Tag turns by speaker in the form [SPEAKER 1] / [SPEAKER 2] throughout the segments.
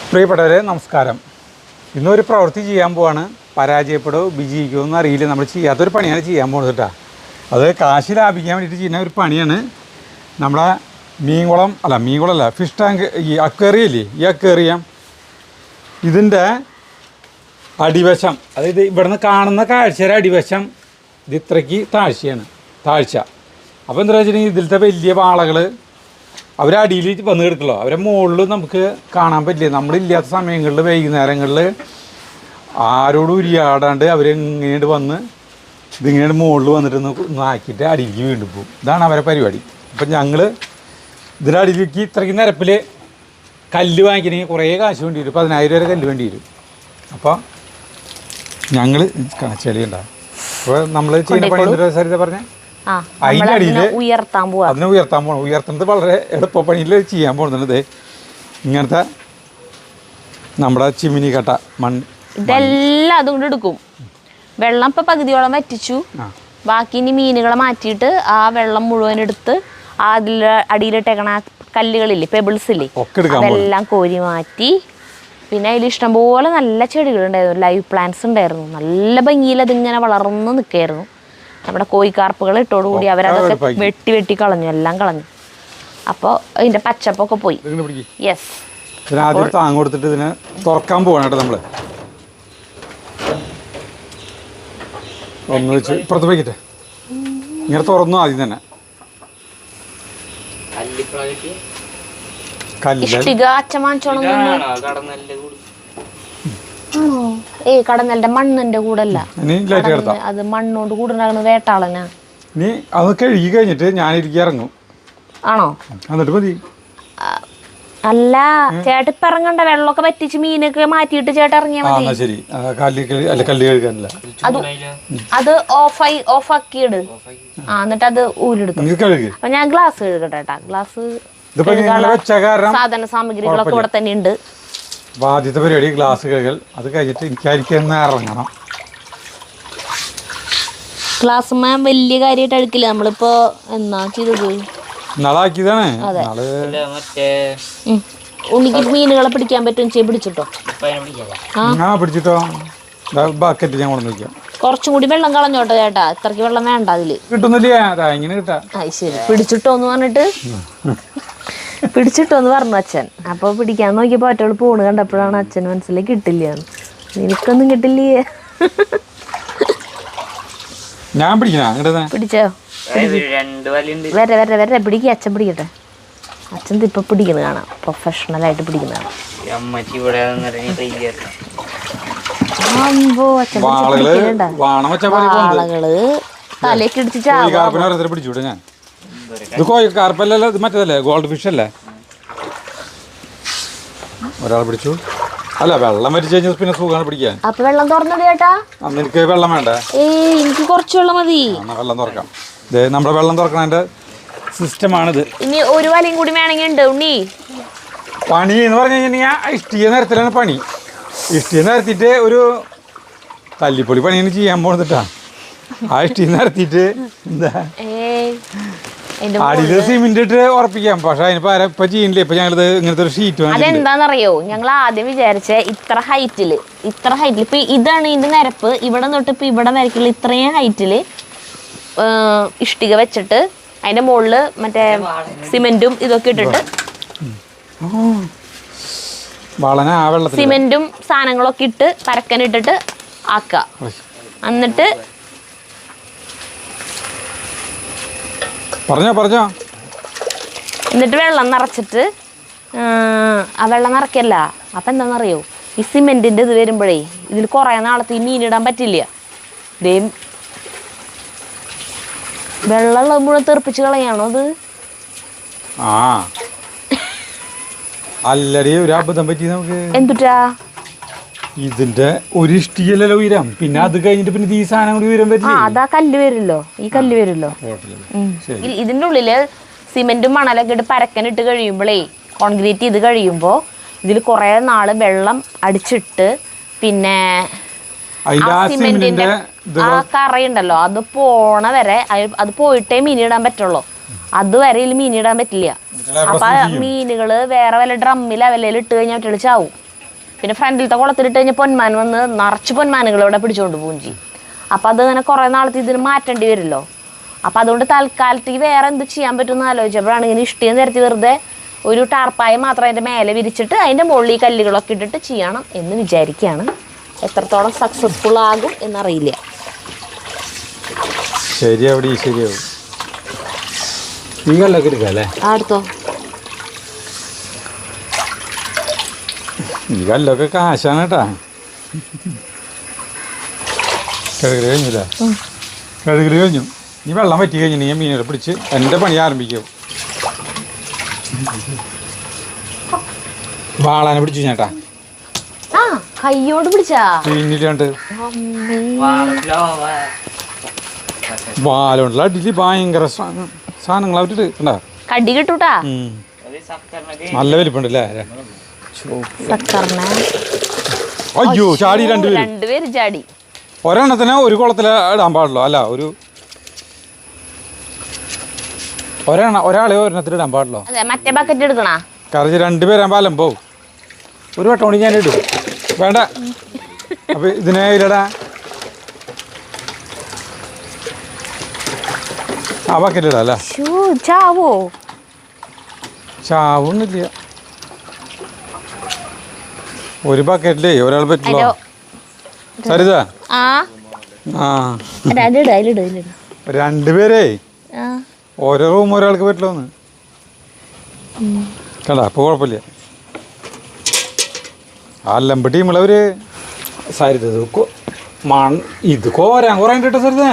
[SPEAKER 1] പ്രിയപ്പെട്ടവരെ നമസ്കാരം. ഇന്നൊരു പ്രവൃത്തി ചെയ്യാൻ പോവാണ്. പരാജയപ്പെടുമോ വിജയിക്കുമോ എന്ന് അറിയില്ല. നമ്മൾ ചെയ്യാത്തൊരു പണിയാണ് ചെയ്യാൻ പോകുന്നത് കേട്ടോ. അത് കാശ് ലാഭിക്കാൻ വേണ്ടിയിട്ട് ചെയ്യുന്ന ഒരു പണിയാണ്. നമ്മളെ മീൻകുളമല്ല ഫിഷ് ടാങ്ക്, ഈ അക്വേറിയല്ലേ, ഈ അക്വേറിയം ഇതിൻ്റെ അടിവശം, അതായത് ഇവിടുന്ന് കാണുന്ന കാഴ്ചയുടെ അടിവശം ഇത് ഇത്രയ്ക്ക് താഴ്ച. അപ്പോൾ എന്താ വെച്ചിട്ടുണ്ടെങ്കിൽ ഇതിലത്തെ വലിയ വാളകൾ അവരടിയിൽ വന്ന് കിടക്കുള്ളൂ. അവരെ മുകളിൽ നമുക്ക് കാണാൻ പറ്റില്ല. നമ്മളില്ലാത്ത സമയങ്ങളിൽ വൈകുന്നേരങ്ങളിൽ ആരോടും ഉരിയാടാണ്ട് അവരെങ്ങനെയായിട്ട് വന്ന് ഇതിങ്ങനെ മുകളിൽ വന്നിട്ട് ഒന്ന് ആക്കിയിട്ട് അടിയിലേക്ക് വീണ്ടും പോകും. ഇതാണ് അവരെ പരിപാടി. അപ്പം ഞങ്ങൾ ഇതിൻ്റെ അടിയിലേക്ക് ഇത്രയ്ക്ക് നിരപ്പിൽ കല്ല് വാങ്ങിക്കണമെങ്കിൽ കുറേ കാശ് വേണ്ടി വരും. 10,000 വരെ കല്ല് വേണ്ടി വരും. അപ്പോൾ ഞങ്ങൾ ചെളി ഉണ്ടാകും. അപ്പോൾ നമ്മൾ ചെയ്യുന്ന പണി എന്തൊരു സരിത പറഞ്ഞാൽ അതിൻ്റെ അടിയിൽ അതിനെ ഉയർത്താൻ പോകണം. ഉയർത്തുന്നത് വളരെ എളുപ്പപ്പണിയിൽ ചെയ്യാൻ പോകുന്നത്. ഇങ്ങനത്തെ നമ്മുടെ ചിമ്മിനി കട്ട മണ്ണ്
[SPEAKER 2] ഇതെല്ലാം അതുകൊണ്ട് എടുക്കും. വെള്ളം ഇപ്പം പകുതിയോളം വറ്റിച്ചു. ബാക്കി ഇനി മീനുകളെ മാറ്റിയിട്ട് ആ വെള്ളം മുഴുവൻ എടുത്ത് അതിൽ അടിയിലിട്ടേക്കണ കല്ലുകളില്ലേ, പെബിൾസ് ഇല്ലേ, അതെല്ലാം കോരി മാറ്റി. പിന്നെ അതിൽ ഇഷ്ടംപോലെ നല്ല ചെടികളുണ്ടായിരുന്നു, ലൈവ് പ്ലാന്റ്സ് ഉണ്ടായിരുന്നു. നല്ല ഭംഗിയിൽ അതിങ്ങനെ വളർന്ന് നിൽക്കുകയായിരുന്നു. നമ്മുടെ കോഴിക്കാർപ്പുകൾ ഇട്ടോടുകൂടി അവരതൊക്കെ വെട്ടി കളഞ്ഞു, എല്ലാം കളഞ്ഞു. അപ്പോൾ അതിൻ്റെ പച്ചപ്പൊക്കെ പോയി. യെസ്,
[SPEAKER 1] ആദ്യം താങ്ങ് കൊടുത്തിട്ട് ഇതിനെ തുറക്കാൻ പോവാണ് കേട്ടോ. നമ്മൾ ഒന്ന് വെച്ച് ഇപ്പുറത്ത് പോയിക്കട്ടെ. ഇങ്ങനെ തുറന്നു ആദ്യം തന്നെ.
[SPEAKER 2] കടന്നലിന്റെ മണ്ണിന്റെ കൂടെ അല്ല, അത് മണ്ണോണ്ട് കൂടുണ്ടാകുന്ന വേട്ടാളനാ.
[SPEAKER 1] നീ അത് കഴുകി കഴിഞ്ഞിട്ട് ഞാനിരിക്കും ഇറങ്ങും.
[SPEAKER 2] ആണോ?
[SPEAKER 1] എന്നിട്ട് മതി.
[SPEAKER 2] അല്ല ചേട്ടൻ ഇപ്പൊ ഇറങ്ങണ്ട. വെള്ളമൊക്കെ പറ്റിച്ച് മീനൊക്കെ മാറ്റിയിട്ട് ചേട്ടൻ ഇറങ്ങിയാ മതി.
[SPEAKER 1] ശരി, കല്ല് കഴുകാനല്ല,
[SPEAKER 2] അത് ഓഫാക്കിയിട്. എന്നിട്ട് അത് ഊരെടുക്കും. അപ്പൊ ഞാൻ ഗ്ലാസ് കഴുകട്ടെ. ഗ്ലാസ് സാധന സാമഗ്രികളൊക്കെ ഇവിടെ തന്നെ ഉണ്ട്.
[SPEAKER 1] ആദ്യത്തെ പരിപാടി ഗ്ലാസ് കഴുകൽ. അത് കഴിഞ്ഞിട്ട് എനിക്കായിരിക്കും ഇറങ്ങണം.
[SPEAKER 2] ഗ്ലാസ് വലിയ കാര്യമായിട്ട് അഴുക്കില്ല. നമ്മളിപ്പോ എന്നാ ചെയ്തത്,
[SPEAKER 1] നാളാക്കിയതാണ്.
[SPEAKER 2] ഉണ്ണിക്ക് മീനുകളെ പിടിക്കാൻ പറ്റും. പിടിച്ചിട്ടോ?
[SPEAKER 1] പിടിച്ചിട്ടോ. ബക്കറ്റ് ഞാൻ കൊണ്ടു വയ്ക്കാം.
[SPEAKER 2] കുറച്ചും കൂടി വെള്ളം കളഞ്ഞോട്ടോ ചേട്ടാ. ഇത്രക്ക് വെള്ളം വേണ്ട അതില്.
[SPEAKER 1] കിട്ടുന്നില്ല, ഇങ്ങനെ കിട്ടാ.
[SPEAKER 2] ശരി, പിടിച്ചിട്ടോന്ന് പറഞ്ഞിട്ട് പിടിച്ചിട്ടോന്ന് പറഞ്ഞു അച്ഛൻ. അപ്പോൾ പിടിക്കാൻ നോക്കിയപ്പോൾ ഒറ്റോള് പോണ് കണ്ടപ്പോഴാണ് അച്ഛൻ മനസ്സിലായി കിട്ടില്ല. നിനക്കൊന്നും കിട്ടില്ലേ?
[SPEAKER 1] ഞാൻ പിടിച്ചോ?
[SPEAKER 2] വരെ പിടിക്കുക. അച്ഛൻ പിടിക്കട്ടെ. അച്ഛൻ ഇപ്പൊ പിടിക്കുന്നത് കാണാം, പ്രൊഫഷണലായിട്ട് പിടിക്കുന്നതാണ്. വാളകള് തലയൊക്കെ ഇടിച്ച്
[SPEAKER 1] പിടിച്ചൂടെ? ഞാൻ ഇത് കോഴിക്കാർപ്പല്ലല്ലോ, ഇത് മറ്റേതല്ലേ, ഗോൾഡ് ഫിഷ് അല്ലേ. ഒരാൾ പിടിച്ചു. അല്ല, വെള്ളം വരിച്ചു കഴിഞ്ഞാൽ പിന്നെ സുഖമാണ് പിടിക്കാൻ.
[SPEAKER 2] അപ്പൊ വെള്ളം തുറന്നത് ചേട്ടാ?
[SPEAKER 1] നിനക്ക് വെള്ളം വേണ്ടേ?
[SPEAKER 2] എനിക്ക് കുറച്ച് വെള്ളം മതി.
[SPEAKER 1] വെള്ളം തുറക്കാം. ഇത് നമ്മുടെ വെള്ളം തുറക്കണതിന്റെ സിസ്റ്റമാണിത്.
[SPEAKER 2] ഇനി ഒരു വലയും കൂടി വേണമെങ്കിൽ ഉണ്ട് ഉണ്ണി.
[SPEAKER 1] പണി എന്ന് പറഞ്ഞു കഴിഞ്ഞാൽ ഇഷ്ടിക നേരത്തിലാണ് പണി. ഇഷ്ടിക നേരത്തിട്ട് ഒരു തല്ലിപ്പൊളി പണിയാണ് ചെയ്യാൻ പോകുന്നിട്ടാ. ആ ഇഷ്ടിക നേരത്തിട്ട് എന്താ അടിയിൽ സിമെന്റ് ഇട്ട് ഉറപ്പിക്കാം. പക്ഷെ അതിനിപ്പോ ഇപ്പൊ ചെയ്യണില്ല. ഇപ്പൊ ഞങ്ങളിത് ഇങ്ങനത്തെ ഒരു ഷീറ്റ്.
[SPEAKER 2] അതെന്താന്നറിയോ, ഞങ്ങൾ ആദ്യം വിചാരിച്ച ഇത്ര ഹൈറ്റില് ഇപ്പൊ ഇതാണ് ഇതിന്റെ നിരപ്പ്. ഇവിടെ തൊട്ട് ഇപ്പൊ ഇവിടെ വരയ്ക്കുള്ള ഇത്രയും ഹൈറ്റില് ഇഷ്ടിക വെച്ചിട്ട് അതിന്റെ മുകളില് മറ്റേ സിമെന്റും ഇതൊക്കെ ഇട്ടിട്ട് സിമെന്റും സാധനങ്ങളൊക്കെ ഇട്ട് പരക്കനിട്ടിട്ട് ആക്കുക. എന്നിട്ട് എന്നിട്ട് വെള്ളം നിറച്ചിട്ട് ആ വെള്ളം നിറയ്ക്കല്ല. അപ്പം എന്താണെന്നറിയോ, ഈ സിമെൻറ്റിൻ്റെ ഇത് വരുമ്പോഴേ ഇതിൽ കുറേ നാളത്തെ ഈ മീനിടാൻ പറ്റില്ല. ഇതേ വെള്ളമുള്ളത് മുഴുവൻ തെറിപ്പിച്ച് കളയാണോ അത്?
[SPEAKER 1] അല്ലടി, ഒരു അബദ്ധം പറ്റി നമുക്ക്.
[SPEAKER 2] എന്തുട്ടാ?
[SPEAKER 1] ഇതിന്റെ ഒരു ഇഷ്ടികല്ലോ ഉയരം, പിന്നെ അത് കഴിഞ്ഞിട്ട് പിന്നെ ഈ സാധനം കൂടി ഉയരം പറ്റില്ല.
[SPEAKER 2] അതാ കല്ല് വരുമല്ലോ, ഈ കല്ല് വരുമല്ലോ. ഇതിന്റെ ഉള്ളില് സിമെന്റും മണലൊക്കെ ഇട്ട് പരക്കനിട്ട് കഴിയുമ്പോഴേ, കോൺക്രീറ്റ് ചെയ്ത് കഴിയുമ്പോൾ ഇതിൽ കുറേ നാള് വെള്ളം അടിച്ചിട്ട് പിന്നെ സിമെന്റിന്റെ ആ കറയുണ്ടല്ലോ അത് പോണ വരെ, അത് പോയിട്ടേ മീനിടാൻ പറ്റുള്ളൂ. അതുവരെ ഇതിൽ മീനിടാൻ പറ്റില്ല. അപ്പൊ മീനുകള് വേറെ വല്ല ഡ്രമ്മിൽ അവലയിൽ ഇട്ട് കഴിഞ്ഞാൽ ചാവും. പിന്നെ ഫ്രണ്ടിലത്തെ കുളത്തിലിട്ട് കഴിഞ്ഞാൽ പൊന്മാൻ വന്ന് നിറച്ച് പൊന്മാനുകൾ ഇവിടെ പിടിച്ചുകൊണ്ട് പോകും ചെയ്യും. അപ്പം അത് അങ്ങനെ കുറേ നാളത്തെ ഇതിന് മാറ്റേണ്ടി വരുമല്ലോ. അപ്പം അതുകൊണ്ട് തൽക്കാലത്തേക്ക് വേറെ എന്ത് ചെയ്യാൻ പറ്റുമെന്ന് ആലോചിച്ചപ്പോഴാണ് ഇങ്ങനെ ഇഷ്ടിയും നിരത്തി വെറുതെ ഒരു ടാർപ്പായ മാത്രം അതിൻ്റെ മേലെ വിരിച്ചിട്ട് അതിൻ്റെ മുകളിൽ ഈ കല്ലുകളൊക്കെ ഇട്ടിട്ട് ചെയ്യണം എന്ന് വിചാരിക്കുകയാണ്. എത്രത്തോളം സക്സസ്ഫുൾ ആകും എന്നറിയില്ല.
[SPEAKER 1] ശരിയാവും. ഈ കല്ലൊക്കെ എടുക്കാല്ലേ?
[SPEAKER 2] അടുത്തോ
[SPEAKER 1] ഈ കല്ലൊക്കെ കാശാണ് കേട്ടാ. കഴുകല് കഴിഞ്ഞു. ഈ വെള്ളം പറ്റി കഴിഞ്ഞു ഞാൻ മീനുകൾ പിടിച്ച് എൻ്റെ പണി ആരംഭിക്കും. വാളാനെ പിടിച്ചു ചേട്ടാ.
[SPEAKER 2] ആ കയ്യോണ്ട് പിടിച്ചാ
[SPEAKER 1] പിന്നില്ലാണ്ട് വാലുണ്ടല്ലോ. അടിയിൽ ഭയങ്കര സാധനങ്ങളാവിട്ടിട്ട് കണ്ടാ
[SPEAKER 2] കടി കിട്ടൂട്ടാ.
[SPEAKER 1] നല്ല വലിപ്പുണ്ടല്ലേ.
[SPEAKER 2] സക്കറിനെ
[SPEAKER 1] അയ്യോ ചാടി
[SPEAKER 2] രണ്ടുപേര് ചാടി.
[SPEAKER 1] ഒരെണ്ണത്തിന് ഒരു കുളത്തിൽ ഇടാൻ പാടുള്ളൂ. അല്ല ഒരാളെ ഒരെണ്ണത്തിൽ ഇടാൻ പാടുള്ളൂ.
[SPEAKER 2] അതെ മറ്റേ ബക്കറ്റ് എടുക്കണ
[SPEAKER 1] കറിച്ച് രണ്ടുപേരാകുമ്പോൾ അലമ്പോ. ഒരു വട്ടം കൊണ്ട് ഞാൻ ഇടും. വേണ്ട അപ്പൊ ഇതിനെ ഇല്ലടാ. ആ ബക്കറ്റ് ഇടാം അല്ലേ.
[SPEAKER 2] ചാവോ?
[SPEAKER 1] ചാവൊന്നുമില്ല. ഒരു ബക്കറ്റിലേ ഒരാൾ പറ്റില്ലോ. സരിതാ രണ്ടുപേരേ ഓരോ റൂം ഒരാൾക്ക് പറ്റില്ലോന്ന് കണ്ടാ. അപ്പൊ കുഴപ്പമില്ല. ആ ലമ്പ് ടീമുള്ളവര് സരിതത് ഇത് കോരാൻ കുറേ കേട്ടോ സരിതേ.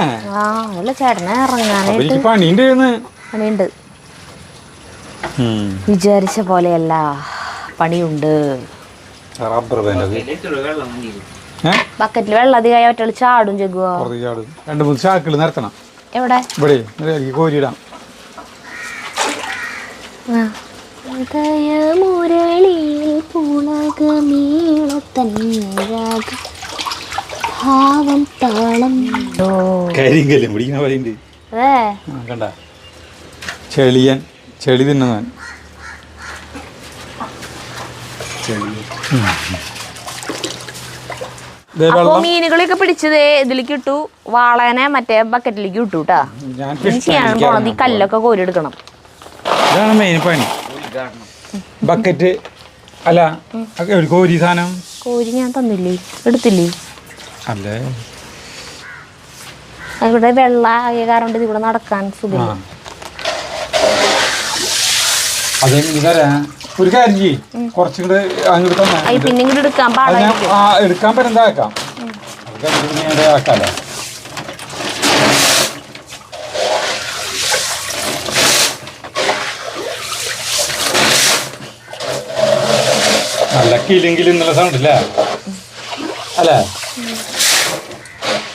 [SPEAKER 1] എനിക്ക് പണിയുണ്ട്.
[SPEAKER 2] വിചാരിച്ച പോലെയല്ല, പണിയുണ്ട്. ബക്കറ്റിൽ വെള്ളം അധികമായി ഒറ്റ ചാടും ചെഗുവോ.
[SPEAKER 1] 2-3 ചാക്കുകൾ നിരത്തണം.
[SPEAKER 2] എവിടെ?
[SPEAKER 1] ഇവിടെ കോരിയിടാം. കരിങ്കല്ലും പിടിക്കുന്ന പോലെയുണ്ട്. കണ്ട ചെളിയൻ ചെളി തിന്നവൻ.
[SPEAKER 2] അപ്പൊ മീനുകളൊക്കെ പിടിച്ചത് ഇതിലേക്ക് ഇട്ടു. വാളനെ മറ്റേ ബക്കറ്റിലേക്ക് ഇട്ടു കേട്ടാ. ചെയ്യാൻ പോണത് ഈ കല്ലൊക്കെ കോരിയെടുക്കണം.
[SPEAKER 1] ഇതാണ് മെയിൻ പണി. ബക്കറ്റ് അല്ല ഒരു കോരി സാധനം
[SPEAKER 2] കോരി ഞാൻ തന്നില്ലേ, എടുത്തില്ലേ?
[SPEAKER 1] അല്ലേ
[SPEAKER 2] ഇവിടെ വെള്ള ആയ കാരണം ഇതിവിടെ നടക്കാൻ സുഖം.
[SPEAKER 1] ഒരു കാര്യം ചെയ്യും, കുറച്ചും കൂടെ അങ്ങോട്ട്
[SPEAKER 2] പിന്നെ ഇങ്ങോട്ട് എടുക്കാൻ പാടില്ല.
[SPEAKER 1] എടുക്കാൻ പറ്റുന്ന ആക്കാം. ആക്കാലോ. നല്ല കിലെങ്കിൽ എന്നുള്ള സൗണ്ട് ഇല്ല അല്ലേ?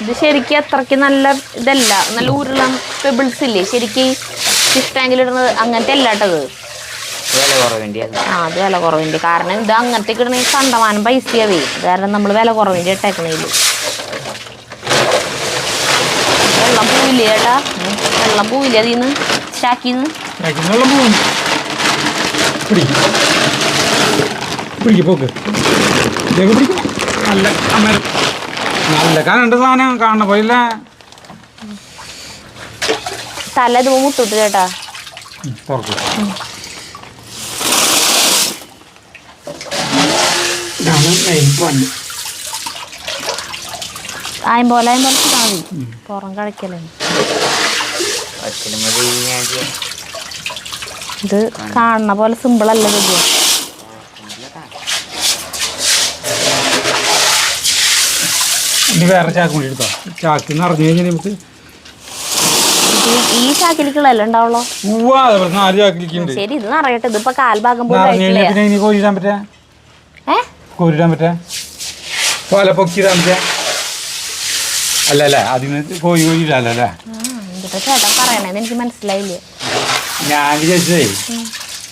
[SPEAKER 2] ഇത് ശരിക്കും അത്രയ്ക്ക് നല്ല ഇതല്ല. നല്ല ഉരുളം പെബിൾസ് ഇല്ലേ ശരിക്കും ഫിഷ് ടാങ്കിലിടുന്നത്, അങ്ങനത്തെ അല്ല കേട്ടത്. അത് വില കുറവിൻ്റെ കാരണം ഇത് അങ്ങനത്തെ ഇടണമെങ്കിൽ കണ്ടമാനം പൈസയാവേ. അത് കാരണം നമ്മൾ വില കുറവിൻ്റെ ഇട്ടേക്കണേല്. വെള്ളം പോവില്ലേ ചേട്ടാ? വെള്ളം പോവില്ലേ അതിന്ന് ചാക്കിന്ന്?
[SPEAKER 1] നല്ല കാണണ്ട സാധനം കാണണ പോയില്ല.
[SPEAKER 2] തല ഇത് മുട്ടിട്ട് ചേട്ടാ. ആയമ്പോലെ മതി പുറം കളിക്കലേ. ഇത് കാണുന്ന പോലെ സിമ്പിളല്ല.
[SPEAKER 1] ഇനി വേറെ ചാക്ക് കൂടി എടുത്തോ. ചാക്ക് നിറഞ്ഞു കഴിഞ്ഞാൽ നമുക്ക്
[SPEAKER 2] ഈ ചാക്കിലേക്കുള്ളല്ലോ ഉണ്ടാവുള്ളൂ.
[SPEAKER 1] 4 ചാക്കിലേക്കുണ്ട്.
[SPEAKER 2] ശരി, ഇത് നിറയട്ടെ. ഇതിപ്പോ കാൽഭാഗം
[SPEAKER 1] പിന്നെ കോരിടാൻ പറ്റാ, കോരിടാൻ പറ്റാ, പല പൊക്കിടാൻ പറ്റാ. അല്ല അതിന് കോരിയില്ലല്ലോ അല്ലേ?
[SPEAKER 2] ചേട്ടൻ പറയണേന്ന് എനിക്ക് മനസ്സിലായില്ലേ.
[SPEAKER 1] ഞാൻ വിചാരിച്ചതേ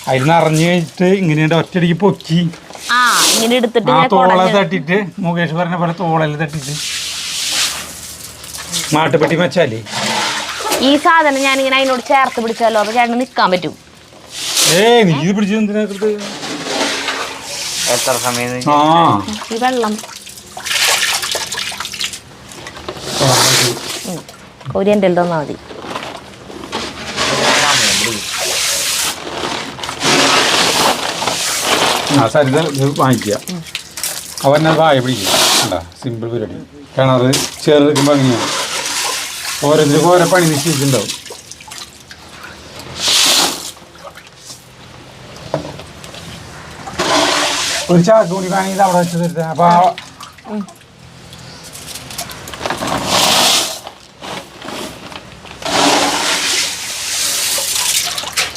[SPEAKER 1] അതിൽ നിറഞ്ഞു കഴിഞ്ഞിട്ട് ഇങ്ങനെ ഒറ്റയടിക്ക് പൊക്കി
[SPEAKER 2] ഇങ്ങനെ എടുത്തിട്ട്
[SPEAKER 1] തോളെ തട്ടിട്ട്, മുകേഷ് പറഞ്ഞ പോലെ തോളെല്ലാം തട്ടിട്ട് മാട്ടുപെട്ടി വെച്ചാലേ
[SPEAKER 2] ഈ സാധനം ഞാനിങ്ങനെ അതിനോട് ചേർത്ത് പിടിച്ചാലോ അപ്പൊ ചേട്ടന് നിക്കാൻ പറ്റും.
[SPEAKER 1] നീ ഇത് പിടിച്ചു
[SPEAKER 3] എത്ര സമയം
[SPEAKER 1] ആ
[SPEAKER 2] ഈ വെള്ളം കോരി എൻ്റെ തന്നാൽ മതി.
[SPEAKER 1] ആ സരിത ഇത് വാങ്ങിക്കുക. അവനെ വായ പിടിക്കുക. അല്ല സിമ്പിൾ പരിപാടി. കിണർ ചേർക്കുമ്പോൾ അങ്ങനെയാണ്. ഓരോരുത്തർക്കും ഓരോ പണി നിശ്ചയിച്ചിട്ടുണ്ടാവും. ഒരു ചാക്ക് കൂടി വേണമെങ്കിൽ അവിടെ വെച്ച് തരുന്നത്. അപ്പോൾ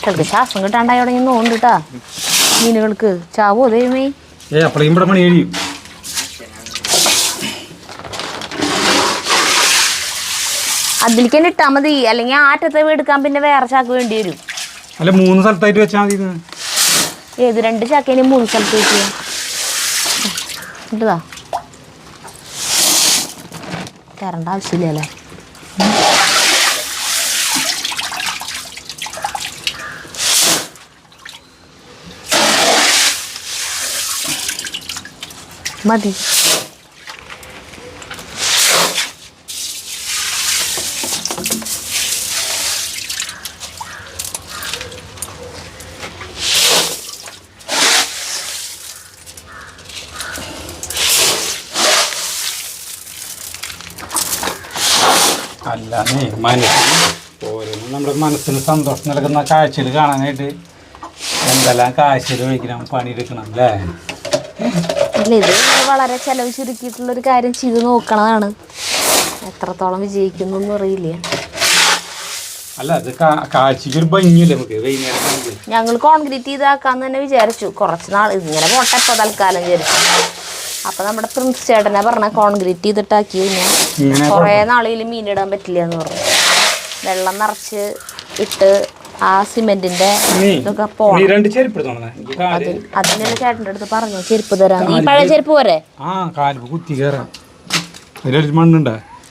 [SPEAKER 2] ചിലർക്ക് ശ്വാസം കിട്ടാണ്ടായി തുടങ്ങി നോണ്ടിട്ടാ മീനുകൾക്ക്. ചാവോ ദൈവമേ.
[SPEAKER 1] അപ്പോഴേക്കും ഇവിടെ പണി കഴിയും.
[SPEAKER 2] അതിലേക്ക് തന്നെ ഇട്ടാൽ മതി, അല്ലെങ്കിൽ ആറ്റത്തെ എടുക്കാൻ പിന്നെ വേറെ ചാക്ക് വേണ്ടി വരും.
[SPEAKER 1] അല്ല 3 സ്ഥലത്തായിട്ട് വെച്ചാൽ മതി.
[SPEAKER 2] ഏത് 2 ചാക്കേനും 3 സ്ഥലത്ത് വെക്കുക. ഇട്ടതാ കയറേണ്ട ആവശ്യമില്ലല്ലേ. മതി.
[SPEAKER 1] അല്ല നീ ഓരോന്നും നമ്മുടെ മനസ്സിന് സന്തോഷം നൽകുന്ന കാഴ്ചകൾ കാണാനായിട്ട് എന്തെല്ലാം കാഴ്ചകൾ ഒഴിക്കണം, പണിയെടുക്കണം അല്ലേ?
[SPEAKER 2] അല്ല, ഇത് വളരെ ചെലവ് ചുരുക്കിയിട്ടുള്ളൊരു കാര്യം ചെയ്ത് നോക്കണതാണ്. എത്രത്തോളം വിജയിക്കുന്നൊന്നും അറിയില്ല.
[SPEAKER 1] അല്ല അത് കാഴ്ചക്ക് ഒരു ഭംഗിയില്ലേ നമുക്ക് വൈകുന്നേരം.
[SPEAKER 2] ഞങ്ങൾ കോൺക്രീറ്റ് ചെയ്താക്കാന്ന് തന്നെ വിചാരിച്ചു. കുറച്ച് നാൾ ഇങ്ങനെ പോട്ടെ ഇപ്പോൾ തൽക്കാലം വിചാരിച്ചു. അപ്പം നമ്മുടെ പ്രിൻസ് ചേട്ടനെ പറഞ്ഞ കോൺക്രീറ്റ് ചെയ്തിട്ടാക്കി കഴിഞ്ഞാൽ കുറേ നാളിൽ മീനിടാൻ പറ്റില്ല എന്ന് പറഞ്ഞു. വെള്ളം നിറച്ച് ഇട്ട് ആ സിമെന്റിന്റെ ഇതൊക്കെ പോകണം. അതിനുള്ള ചേട്ടൻ്റെ അടുത്ത് പറഞ്ഞു ചെരുപ്പ് തരാൻ. ഈ പഴയ ചെരുപ്പ് പോരെ?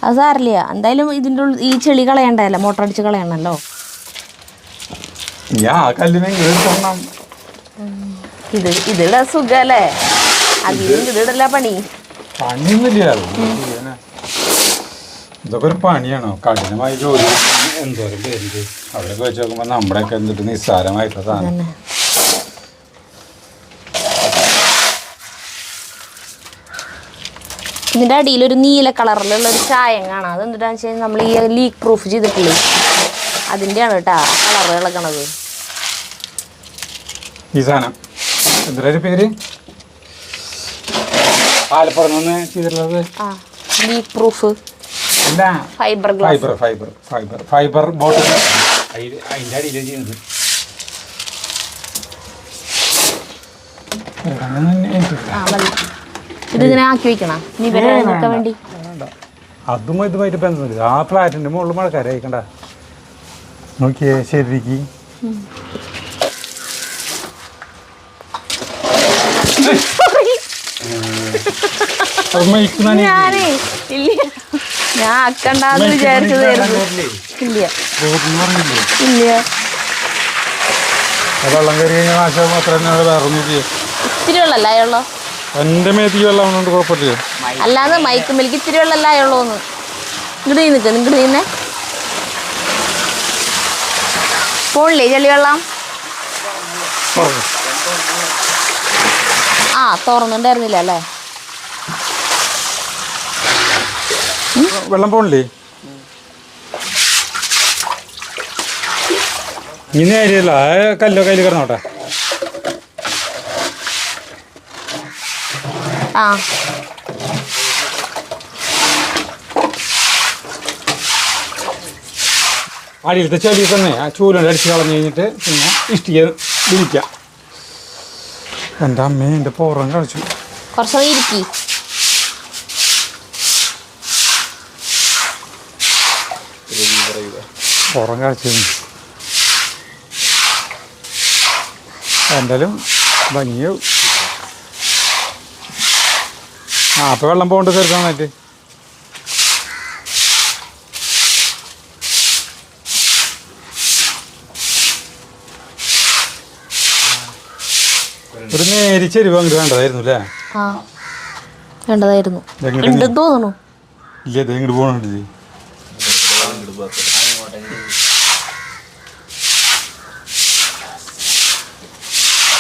[SPEAKER 2] അത് സാരില്ല. എന്തായാലും ഇതിൻ്റെ ഈ ചെളി കളയണ്ടല്ലോ, മോട്ടർ അടിച്ച് കളയണല്ലോ. ഇതിടെ സുഖല്ലേ? അതിലും ഇതിടല്ല പണി.
[SPEAKER 1] ഇതൊക്കെ ഒരു പണിയാണോ? കഠിനമായ ജോലി എന്തോരം പേരുണ്ട്. അവരൊക്കെ വെച്ച് നോക്കുമ്പോൾ നമ്മുടെയൊക്കെ എന്തിട്ട് നിസ്സാരമായിട്ടുള്ള സാധനം.
[SPEAKER 2] ഇതിൻ്റെ അടിയിലൊരു നീല കളറിലുള്ള ഒരു ചായം കാണാം. അത് എന്തിട്ടാന്ന് വെച്ച് കഴിഞ്ഞാൽ നമ്മൾ ഈ ലീക്ക് പ്രൂഫ് ചെയ്തിട്ടില്ലേ, അതിൻ്റെയാണ് കേട്ടോ കളർ ഇളകണത്.
[SPEAKER 1] ഈ സാധനം എന്തൊരു പേര് ആലപ്പുറന്ന് ചെയ്തിട്ടുള്ളത്?
[SPEAKER 2] ലീക്ക് പ്രൂഫ്
[SPEAKER 1] അല്ല,
[SPEAKER 2] ഫൈബർ
[SPEAKER 1] ഫൈബർ ബോട്ടിൽ അതിൻ്റെ അടിയിലാണ് ചെയ്യുന്നത്.
[SPEAKER 2] ഇതിങ്ങനെ ആക്കി വെക്കണം നീ വരാൻ വേണ്ടി.
[SPEAKER 1] അതും ഇതുമായിട്ട് ബന്ധമില്ല. ആ ഫ്ലാറ്റിൻ്റെ മുകളിൽ മഴക്കാരെ അയക്കണ്ട. നോക്കിയേ ശരിക്ക്
[SPEAKER 2] ഞാനേ ഇല്ല, ഞാൻ ആക്കണ്ടെന്ന് വിചാരിച്ചതായിരുന്നു. ഇല്ല ഇല്ല,
[SPEAKER 1] വെള്ളം കയറി കഴിഞ്ഞാൽ നാശം മാത്രമേ വേറൊന്നും ചെയ്യും.
[SPEAKER 2] ഇത്തിരി വെള്ളമല്ല ആയുള്ളൂ.
[SPEAKER 1] എൻ്റെ മേത്തിക്ക് വെള്ളം കൊണ്ട് കുഴപ്പമില്ല.
[SPEAKER 2] അല്ലാതെ മൈക്കുമ്മലിക്ക് ഇത്തിരി വെള്ളമല്ല ആയുള്ളൂന്ന്. ഇങ്ങോട്ട് നിൽക്ക്, നിങ്ങോട്ട് നീന്നെ പോണില്ലേ ചെളി വെള്ളം? ആ തുറന്നുണ്ടായിരുന്നില്ല അല്ലേ?
[SPEAKER 1] വെള്ളം പോണില്ലേ? ഇനി അരിയല്ല, കല്ലോ കയ്യിൽ കിടന്നോട്ടെ.
[SPEAKER 2] ആ
[SPEAKER 1] അടിയിലത്തെ ചെടി തന്നെ ആ ചൂലുകൊണ്ട് അടിച്ച് കളഞ്ഞ് കഴിഞ്ഞിട്ട് പിന്നെ ഇഷ്ടിക വിളിക്കാം. എൻ്റെ അമ്മേ, എൻ്റെ പുറം കളിച്ചു.
[SPEAKER 2] കുറച്ച് ഇരിക്കി.
[SPEAKER 1] പുറം കളിച്ചു. എന്തായാലും ഭംഗിയാവും. അപ്പോൾ വെള്ളം പോകേണ്ട തീർക്കാനായിട്ട് ഒരു നേരി ചെരുവ് അങ്ങോട്ട് വേണ്ടതായിരുന്നു അല്ലേ?
[SPEAKER 2] ആ വേണ്ടതായിരുന്നു. ഉണ്ടെന്ന് തോന്നുന്നു.
[SPEAKER 1] ഇല്ല ഇത് ഇങ്ങോട്ട് പോകണുണ്ട്.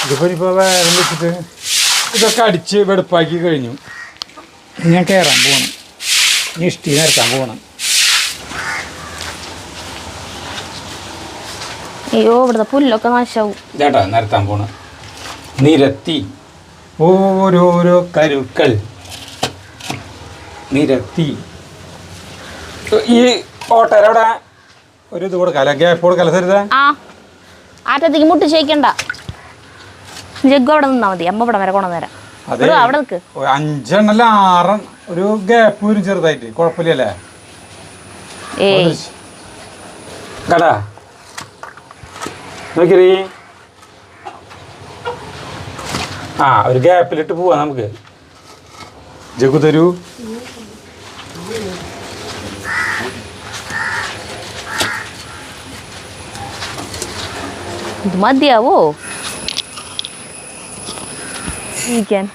[SPEAKER 1] ഇതിപ്പോൾ ഇപ്പോൾ വേഗം വെച്ചിട്ട് ഇതൊക്കെ അടിച്ച് വെടുപ്പാക്കി കഴിഞ്ഞു. ഞാൻ കയറാൻ പോകണം. ഇനി ഇഷ്ടി നിരത്താൻ പോകണം.
[SPEAKER 2] അയ്യോ ഇവിടുത്തെ പുല്ലൊക്കെ നാശാവും.
[SPEAKER 1] ചേട്ടാ നിരത്താൻ പോണം. നിരത്തി ഓരോരോ കരുക്കൾ നിരത്തി. ഈ ഓട്ടരവിടെ ഒരു ഇത് കൊടുക്കാല, ഗ്യാപ്പ് കൊടുക്കാല സരിത.
[SPEAKER 2] ആ ആറ്റത്തേക്ക് മുട്ടിച്ചേക്കണ്ട. ജഗ്ഗു അവിടെ നിന്നാ മതി. അമ്മ ഇവിടെ വരെ കൊണ്ടുവന്നേരാം. അവിടെ നിൽക്ക്.
[SPEAKER 1] 5 അല്ല 6 ഒരു ഗ്യാപ്പ് വരും ചെറുതായിട്ട്. കുഴപ്പമില്ലല്ലേ? കടാ നോക്കിയേ. ആ ഒരു ഗ്യാപ്പിലിട്ട് പോവാ നമുക്ക്. ജഗ്ഗു തരൂ.
[SPEAKER 2] ഇത് മതിയാവോ ഇരിക്കാൻ?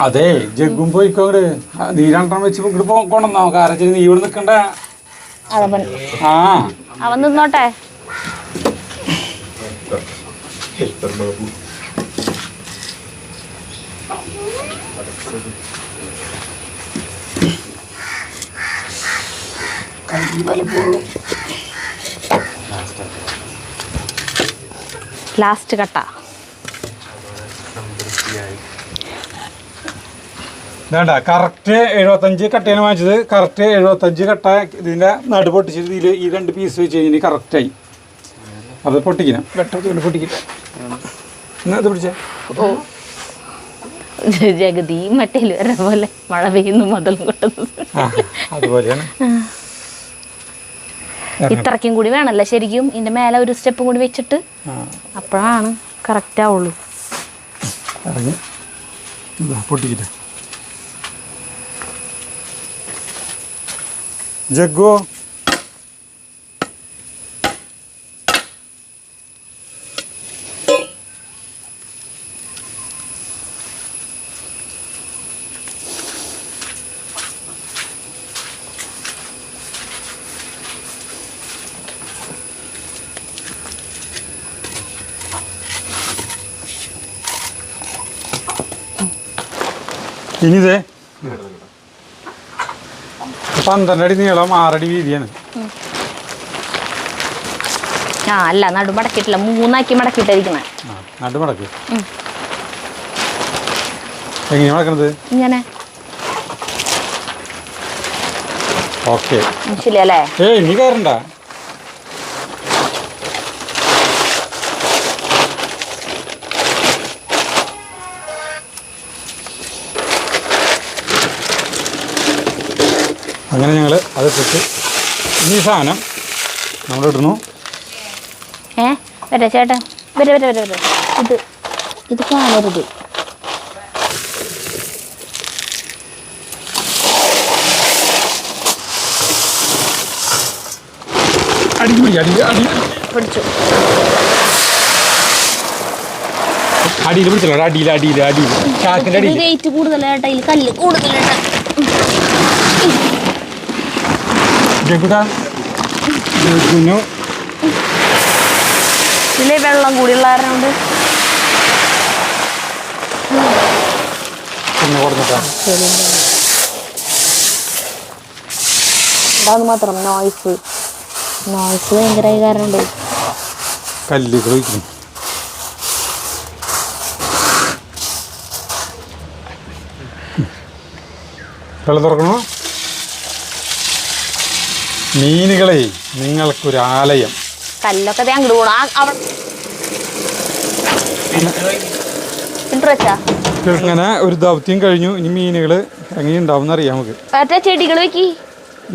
[SPEAKER 1] അതെ ജഗ്ഗും പോയിക്കോട്. നീ 2 വെച്ച് ഇങ്ങോട്ട് കൊണ്ടുവന്നോ. കാരണം നീ ഇവിടെ നിൽക്കണ്ട. ആ
[SPEAKER 2] അവൻ നിന്നോട്ടെ. ലാസ്റ്റ് കട്ട
[SPEAKER 1] വേണ്ട. കറക്റ്റ് 75 കട്ടയാണ് വാങ്ങിച്ചത്. കറക്റ്റ് 75 കട്ട ഇതിൻ്റെ നടു പൊട്ടിച്ചിട്ട് ഇതിൽ ഈ 2 പീസ് വെച്ച് കഴിഞ്ഞാൽ കറക്റ്റായി. അത് പൊട്ടിക്കണം. വെട്ടത്തിന് പൊട്ടിക്കില്ല. എന്നാ അത് പിടിച്ചേ.
[SPEAKER 2] ഓ ജഗതി മറ്റേല് വരെ പോലെ മഴ പെയ്യുന്നു മുതൽ കൊട്ടുന്നത്
[SPEAKER 1] അതുപോലെയാണ്.
[SPEAKER 2] ഇത്രയ്ക്കും കൂടി വേണമല്ലേ ശരിക്കും. ഇതിന്റെ മേലെ ഒരു സ്റ്റെപ്പും കൂടി വെച്ചിട്ട് അപ്പോഴാണ് കറക്റ്റ് ആവുള്ളൂ.
[SPEAKER 1] പൊട്ടിക്കില്ല. ജഗ്ഗോ ഇനിതേ 12 അടി നീളം 6 അടി വീതിയാണ്.
[SPEAKER 2] ആ അല്ല നടു മടക്കിയിട്ടില്ല. 3 മടക്കിയിട്ടിരിക്കണേ.
[SPEAKER 1] നടു മടക്കി എങ്ങനെയാ മടക്കണത്?
[SPEAKER 2] ഇങ്ങനെ.
[SPEAKER 1] ഓക്കെ
[SPEAKER 2] ശരിയല്ലേ?
[SPEAKER 1] ഇനി കയറണ്ട. അങ്ങനെ ഞങ്ങൾ അത് ഇട്ടിട്ട് ഇനി സാധനം നമ്മളിടുന്നു.
[SPEAKER 2] വരെ ചേട്ടാ വരെ വരെ വരെ വരെ. ഇത് കാണരുത്. പിടിച്ചു.
[SPEAKER 1] അടിയിൽ പിടിച്ചല്ലോ. അടിയിൽ ചാക്കിൻ്റെ അടിയിൽ
[SPEAKER 2] വെയിറ്റ് കൂടുതലേട്ടാ. ഇതിൽ കല്ല് കൂടുതലേട്ടാ. ഇതിലെ വെള്ളം കൂടിയുള്ള കാരണം കൊണ്ട് അതാന്ന് മാത്രം. നോയ്സ് ഭയങ്കരമായി കാരണം ഉണ്ട്.
[SPEAKER 1] കല്ലുകൾ വയ്ക്കുന്നു. വെള്ളം തുറക്കണോ? മീനുകളെ നിങ്ങൾക്കൊരാലയം.
[SPEAKER 2] കല്ലൊക്കെ അങ്ങോട്ട് പോണോ?
[SPEAKER 1] അങ്ങനെ ഒരു ദൗത്യം കഴിഞ്ഞു. ഇനി മീനുകൾ എങ്ങനെയുണ്ടാവും അറിയാം നമുക്ക്.
[SPEAKER 2] ചെടികൾ വെക്കി.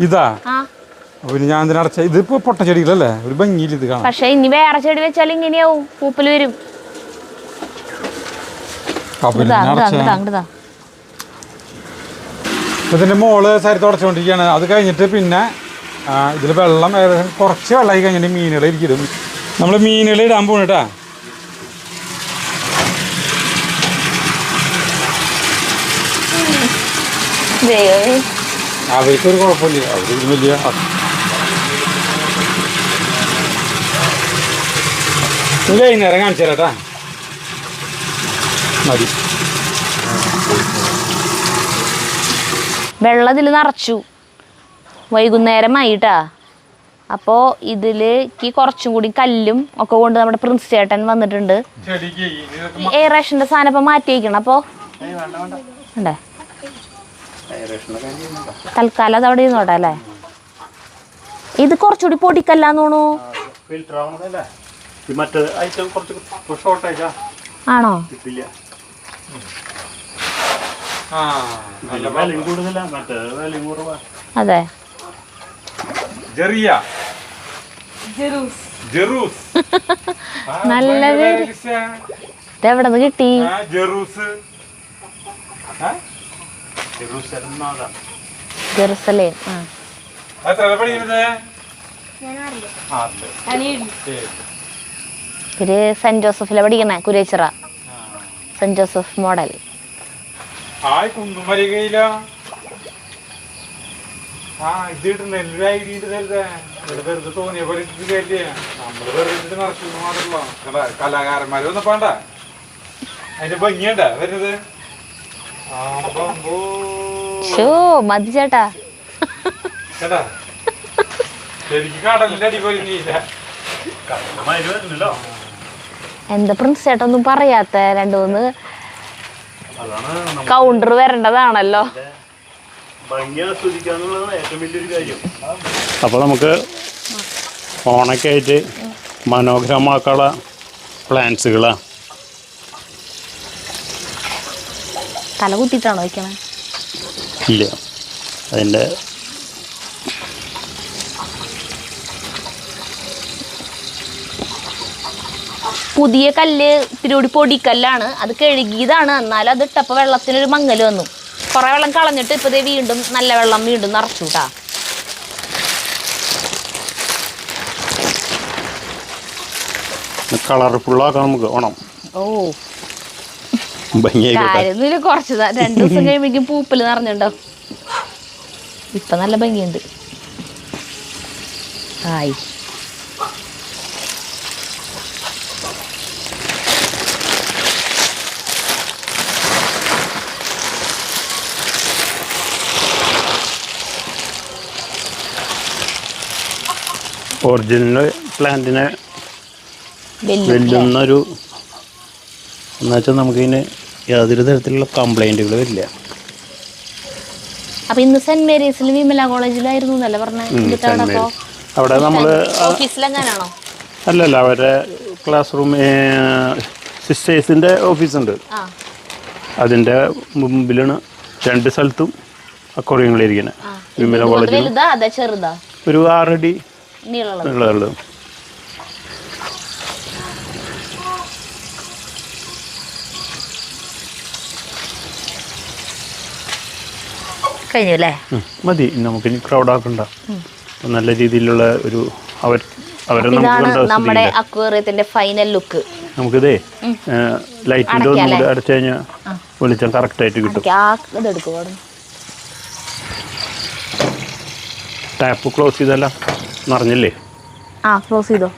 [SPEAKER 1] ഇതാ പിന്നെ ഞാൻ എന്തിനടച്ച ഇതിപ്പോ പൊട്ട ചെടികളല്ലേ? ഒരു ഭംഗിയിൽ ഇത് കാണാം.
[SPEAKER 2] പക്ഷെ ഇനി വേറെ ചെടി വെച്ചാൽ ഇങ്ങനെയാവും. പൂപ്പല് വരും.
[SPEAKER 1] ഇതിന്റെ മോള് സരി തുടച്ചുകൊണ്ടിരിക്കുകയാണ്. അത് കഴിഞ്ഞിട്ട് പിന്നെ ഇതിൽ വെള്ളം ഏകദേശം കുറച്ച് വെള്ളമായി കഴിഞ്ഞിട്ട് മീനുകൾ ഇരിക്കും. നമ്മൾ മീനുകൾ ഇടാൻ പോണ കേട്ടാ. അവർക്കൊരു കുഴപ്പമില്ല, അവർക്ക് വലിയ വൈകുന്നേരം കാണിച്ചു തരാട്ടാ. മതി.
[SPEAKER 2] വെള്ളം ഇതിൽ നിറച്ചു വൈകുന്നേരമായിട്ടാ. അപ്പോൾ ഇതിലേക്ക് കുറച്ചും കൂടി കല്ലും ഒക്കെ കൊണ്ട് നമ്മുടെ പ്രിൻസ് ചേട്ടൻ വന്നിട്ടുണ്ട്. എയറേഷൻ്റെ സാധനം ഇപ്പം മാറ്റി വയ്ക്കണം. അപ്പോൾ ഉണ്ടേ തൽക്കാലം അതവിടെ ഇരുന്നോട്ടെ അല്ലേ. ഇത് കുറച്ചുകൂടി പൊടിക്കല്ലാന്ന് തോന്നുന്നു. ആണോ? അതെ. നല്ലത്. ഇതെവിടെ നിന്ന് കിട്ടി? ജെറുസലേം. ഇവര് സെന്റ് ജോസഫിലെ പഠിക്കണേ, കുരേച്ചിറ സെന്റ് ജോസഫ് മോഡൽ.
[SPEAKER 1] കലാകാരന്മാര് വന്നപ്പോണ്ട അതിന്റെ ഭംഗിയണ്ട വരുന്നത്.
[SPEAKER 2] മതി ചേട്ടാ.
[SPEAKER 1] ശരിക്കും കടലിന്റെ അടിപൊളിയില്ല.
[SPEAKER 2] എന്താ പ്രിൻസ് ചേട്ടാ ഒന്നും പറയാത്ത? 2-3 കൗണ്ടർ വരേണ്ടതാണല്ലോ.
[SPEAKER 3] അപ്പോൾ നമുക്ക് ഓണൊക്കെ ആയിട്ട് മനോഹരമാക്കാനുള്ള പ്ലാൻസുകളാണ്.
[SPEAKER 2] തല കുത്തിയിട്ടാണോ വയ്ക്കണേ?
[SPEAKER 3] ഇല്ല, അതിൻ്റെ
[SPEAKER 2] പുതിയ കല്ല് ഇത്തിരി പൊടിക്കല്ലാണ്. അത് കഴുകിയതാണ്. എന്നാലും അത് ഇട്ടപ്പോൾ വെള്ളത്തിനൊരു മങ്ങൽ വന്നു. കുറേ വെള്ളം കളഞ്ഞിട്ട് ഇപ്പോൾ ദേ വീണ്ടും നല്ല വെള്ളം വീണ്ടും നിറച്ചു കേട്ടാ.
[SPEAKER 3] കളർഫുള്ളാക്കാം നമുക്ക് ഓണം.
[SPEAKER 2] ഓ
[SPEAKER 3] ഭംഗിയായിക്കോട്ടെ.
[SPEAKER 2] കാര്യമൊന്നുമില്ല, കുറച്ച് 2 ദിവസം കഴിയുമ്പോഴേക്കും പൂപ്പൽ നിറഞ്ഞുണ്ടോ. ഇപ്പം നല്ല ഭംഗിയുണ്ട്. ആയി.
[SPEAKER 3] ഒറിജിനൽ പ്ലാന്റിനെ വെല്ലുന്നൊരു എന്നുവെച്ചാൽ നമുക്കിതിന് യാതൊരു തരത്തിലുള്ള കംപ്ലൈൻറ്റുകൾ വരില്ല.
[SPEAKER 2] അപ്പൊ ഇന്ന് സെന്റ് മേരീസിലും വിമല കോളേജിലായിരുന്നു എന്നല്ലേ പറഞ്ഞത്?
[SPEAKER 3] അവിടെ നമ്മൾ
[SPEAKER 2] ഓഫീസിലെങ്ങാനാണോ?
[SPEAKER 3] അല്ലല്ല, അവരുടെ ക്ലാസ് റൂം സിസ്റ്റേഴ്സിൻ്റെ ഓഫീസുണ്ട്. അതിൻ്റെ മുമ്പിലാണ് 2 സ്ഥലത്തും അക്വേറിയങ്ങളിരിക്കുന്നത്. വിമല കോളേജിൽ ഒരു 6 അടി നീളമുള്ളത്.
[SPEAKER 2] കഴിഞ്ഞു അല്ലേ?
[SPEAKER 3] മതി, നമുക്കിനി ക്രൗഡ് ആക്കണ്ട. നല്ല രീതിയിലുള്ള ഒരു അവരെ
[SPEAKER 2] നമ്മുടെ അക്വേറിയത്തിന്റെ ഫൈനൽ ലുക്ക്.
[SPEAKER 3] നമുക്കിതേ ലൈറ്റിൻ്റെ ഒന്നും കൂടി അടച്ചു കഴിഞ്ഞാൽ വെളിച്ചം കറക്റ്റായിട്ട് കിട്ടും. ടാപ്പ് ക്ലോസ് ചെയ്തല്ല നിറഞ്ഞില്ലേ?
[SPEAKER 2] ക്ലോസ് ചെയ്തോ.